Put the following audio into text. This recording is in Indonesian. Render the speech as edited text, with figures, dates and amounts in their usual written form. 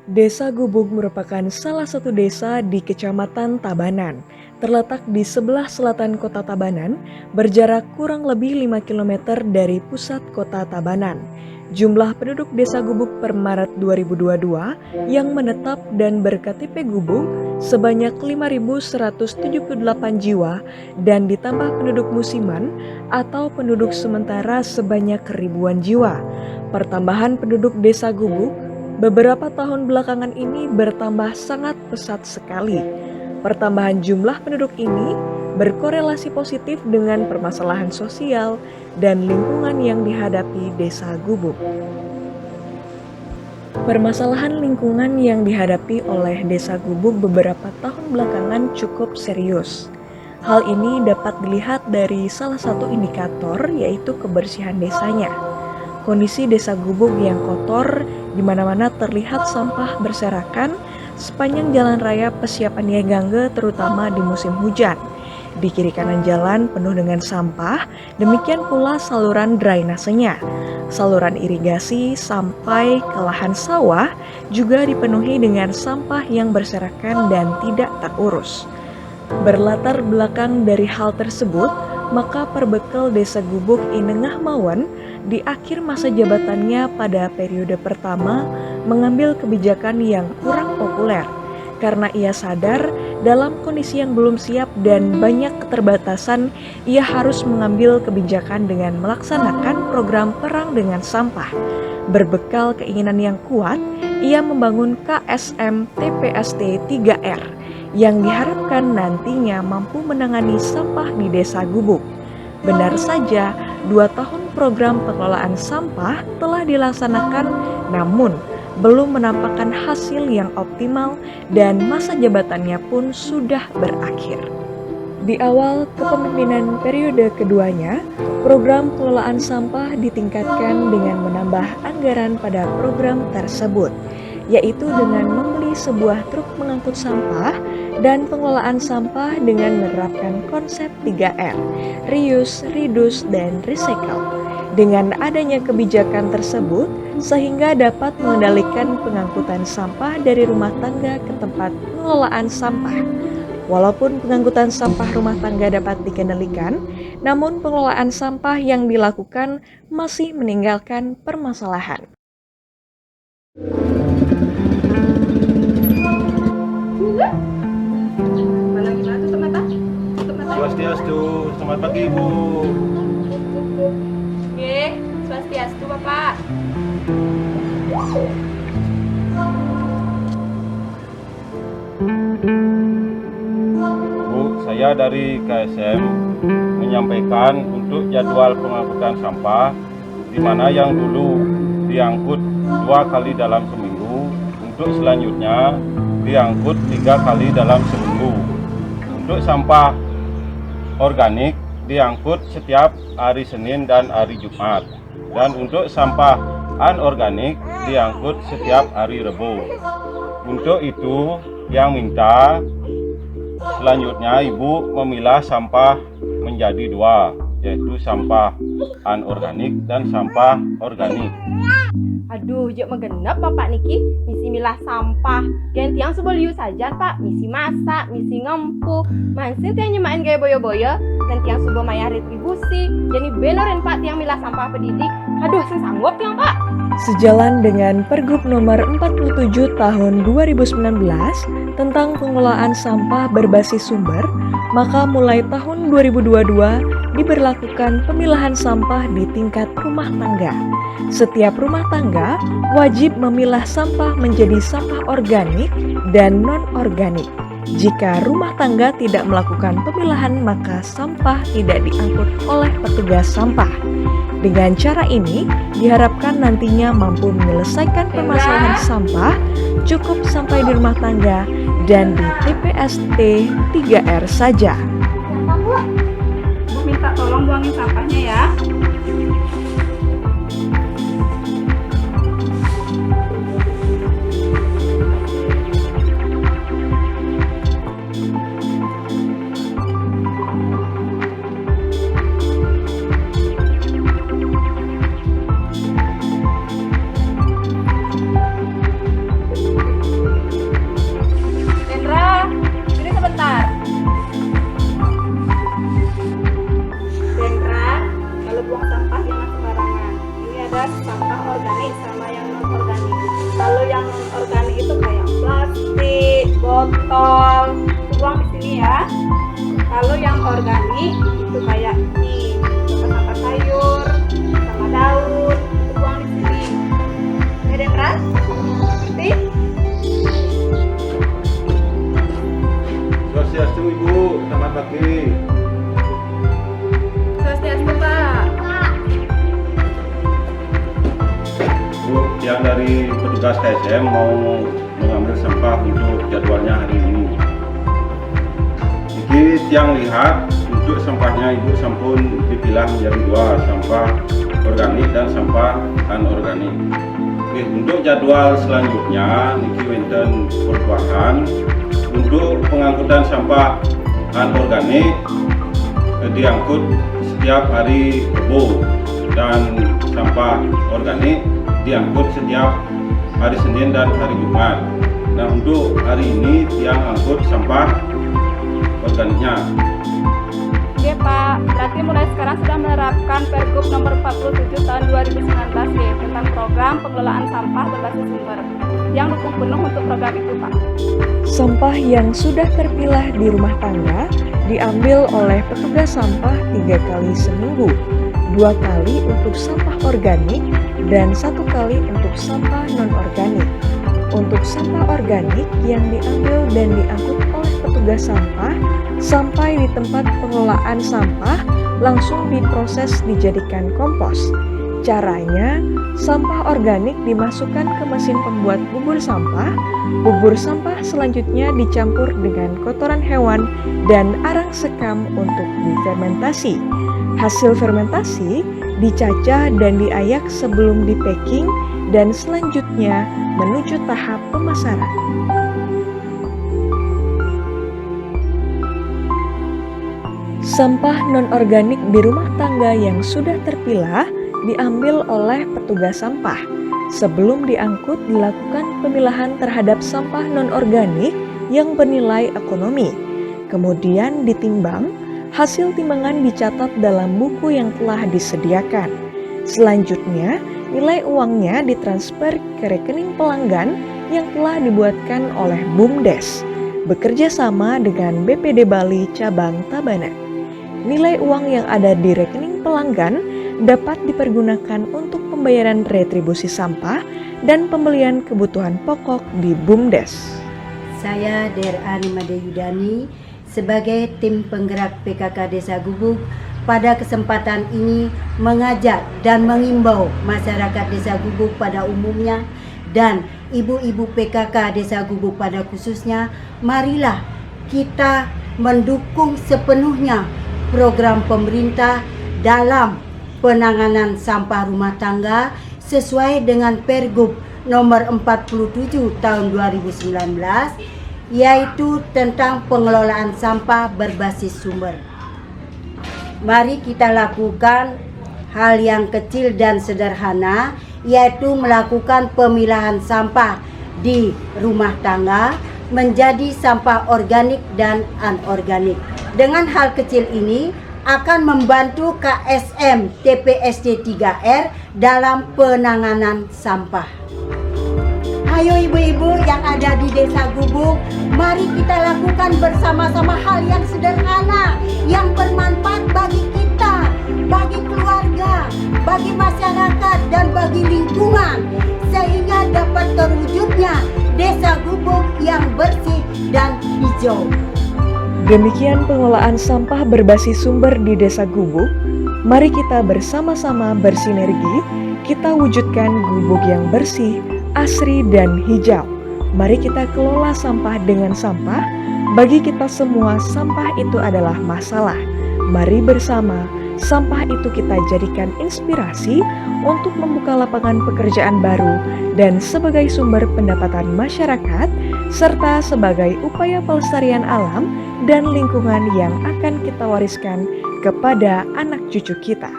Desa Gubug merupakan salah satu desa di Kecamatan Tabanan. Terletak di sebelah selatan kota Tabanan, berjarak kurang lebih 5 kilometer dari pusat kota Tabanan. Jumlah penduduk desa Gubug per Maret 2022 yang menetap dan ber-KTP Gubug sebanyak 5.178 jiwa dan ditambah penduduk musiman atau penduduk sementara sebanyak ribuan jiwa. Pertambahan penduduk desa Gubug beberapa tahun belakangan ini bertambah sangat pesat sekali. Pertambahan jumlah penduduk ini berkorelasi positif dengan permasalahan sosial dan lingkungan yang dihadapi desa Gubug. Permasalahan lingkungan yang dihadapi oleh desa Gubug beberapa tahun belakangan cukup serius. Hal ini dapat dilihat dari salah satu indikator, yaitu kebersihan desanya. Kondisi desa Gubug yang kotor, di mana-mana terlihat sampah berserakan sepanjang jalan raya Pesiapan Niagangge, terutama di musim hujan. Di kiri kanan jalan penuh dengan sampah, demikian pula saluran drainasenya. Saluran irigasi sampai ke lahan sawah juga dipenuhi dengan sampah yang berserakan dan tidak terurus. Berlatar belakang dari hal tersebut, maka perbekal desa Gubug Inengah Mawen di akhir masa jabatannya pada periode pertama mengambil kebijakan yang kurang populer karena ia sadar dalam kondisi yang belum siap dan banyak keterbatasan, ia harus mengambil kebijakan dengan melaksanakan program perang dengan sampah. Berbekal keinginan yang kuat, ia membangun KSM TPST 3R yang diharapkan nantinya mampu menangani sampah di desa Gubug. Benar saja, 2 tahun program pengelolaan sampah telah dilaksanakan, namun belum menampakkan hasil yang optimal dan masa jabatannya pun sudah berakhir. Di awal kepemimpinan periode keduanya, program pengelolaan sampah ditingkatkan dengan menambah anggaran pada program tersebut, yaitu dengan membeli sebuah truk pengangkut sampah dan pengelolaan sampah dengan menerapkan konsep 3R, reuse, reduce, dan recycle. Dengan adanya kebijakan tersebut, sehingga dapat mengendalikan pengangkutan sampah dari rumah tangga ke tempat pengelolaan sampah. Walaupun pengangkutan sampah rumah tangga dapat dikendalikan, namun pengelolaan sampah yang dilakukan masih meninggalkan permasalahan. Swastiastu, selamat pagi Ibu. Oke, swastiastu Bapak. Bu, saya dari KSM menyampaikan untuk jadwal pengangkutan sampah, di mana yang dulu diangkut 2 kali dalam seminggu, untuk selanjutnya diangkut 3 kali dalam seminggu. Untuk sampah organik diangkut setiap hari Senin dan hari Jumat, dan untuk sampah anorganik diangkut setiap hari Rebo. Untuk itu yang minta selanjutnya Ibu memilah sampah menjadi 2, yaitu sampah anorganik dan sampah organik. Aduh, jok megenap Bapak niki, misi milah sampah. Ganti yang sebeliu saja Pak, misi masak, misi ngempu. Mansin tiang nyemain gaya boyo-boyo, dan tiang subuh maya retribusi. Jadi benorin Pak tiang milah sampah pendidik. Aduh, saya sanggup tiang Pak. Sejalan dengan Pergub nomor 47 tahun 2019 tentang pengelolaan sampah berbasis sumber, maka mulai tahun 2022 diberlakukan pemilahan sampah di tingkat rumah tangga. Setiap rumah tangga wajib memilah sampah menjadi sampah organik dan non-organik. Jika rumah tangga tidak melakukan pemilahan, maka sampah tidak diangkut oleh petugas sampah. Dengan cara ini, diharapkan nantinya mampu menyelesaikan permasalahan sampah cukup sampai di rumah tangga dan di TPST 3R saja. Bu minta tolong buangin sampahnya ya. ada sampah organik sama yang non organik. Kalau yang non organik itu kayak plastik, botol, buang di sini ya. Kalau yang organik itu kayak ini, sampah sayur, sama daun, itu buang di sini. Kedengeran? Ngerti? Swastiastu Ibu, selamat pagi. Swastiastu Pak. Bu, yang dari petugas KSM mau mengambil sampah untuk jadwalnya hari ini. Jadi yang lihat untuk sampahnya Ibu sampun dipilah menjadi dua, sampah organik dan sampah anorganik. Oke, untuk jadwal selanjutnya niki wonten perubahan. Untuk pengangkutan sampah anorganik diangkut setiap hari Rebo dan sampah organik diangkut setiap hari Senin dan hari Jumat. Nah, untuk hari ini yang angkut sampah organiknya. Oke Pak, berarti mulai sekarang sudah menerapkan Pergub nomor 47 tahun 2019 ya, tentang program pengelolaan sampah berbasis sumber yang dukung penuh untuk program itu Pak. Sampah yang sudah terpilah di rumah tangga diambil oleh petugas sampah 3 kali seminggu, 2 kali untuk sampah organik dan 1 kali untuk sampah non-organik. Untuk sampah organik yang diambil dan diangkut oleh petugas sampah sampai di tempat pengelolaan sampah langsung diproses dijadikan kompos. Caranya, sampah organik dimasukkan ke mesin pembuat bubur sampah selanjutnya dicampur dengan kotoran hewan dan arang sekam untuk difermentasi. Hasil fermentasi dicacah dan diayak sebelum di-packing dan selanjutnya menuju tahap pemasaran. Sampah non-organik di rumah tangga yang sudah terpilah diambil oleh petugas sampah. Sebelum diangkut dilakukan pemilahan terhadap sampah non-organik yang bernilai ekonomi. Kemudian ditimbang, hasil timbangan dicatat dalam buku yang telah disediakan. Selanjutnya, nilai uangnya ditransfer ke rekening pelanggan yang telah dibuatkan oleh BUMDes, bekerja sama dengan BPD Bali Cabang Tabanan. Nilai uang yang ada di rekening pelanggan dapat dipergunakan untuk pembayaran retribusi sampah dan pembelian kebutuhan pokok di BUMDes. Saya Derani Madeyudani sebagai tim penggerak PKK Desa Gubuk pada kesempatan ini mengajak dan mengimbau masyarakat Desa Gubuk pada umumnya dan ibu-ibu PKK Desa Gubuk pada khususnya, marilah kita mendukung sepenuhnya program pemerintah dalam penanganan sampah rumah tangga sesuai dengan Pergub nomor 47 tahun 2019, yaitu tentang pengelolaan sampah berbasis sumber. Mari kita lakukan hal yang kecil dan sederhana, yaitu melakukan pemilahan sampah di rumah tangga menjadi sampah organik dan anorganik. Dengan hal kecil ini akan membantu KSM TPSD 3R dalam penanganan sampah. Ayo ibu-ibu yang ada di Desa Gubuk, mari kita lakukan bersama-sama hal yang sederhana, yang bermanfaat bagi kita, bagi keluarga, bagi masyarakat, dan bagi lingkungan, sehingga dapat terwujudnya Desa Gubuk yang bersih dan hijau. Demikian pengelolaan sampah berbasis sumber di Desa Gubuk. Mari kita bersama-sama bersinergi, kita wujudkan gubuk yang bersih, asri dan hijau. Mari kita kelola sampah dengan sampah. Bagi kita semua, sampah itu adalah masalah. Mari bersama, sampah itu kita jadikan inspirasi untuk membuka lapangan pekerjaan baru dan sebagai sumber pendapatan masyarakat, serta sebagai upaya pelestarian alam dan lingkungan yang akan kita wariskan kepada anak cucu kita.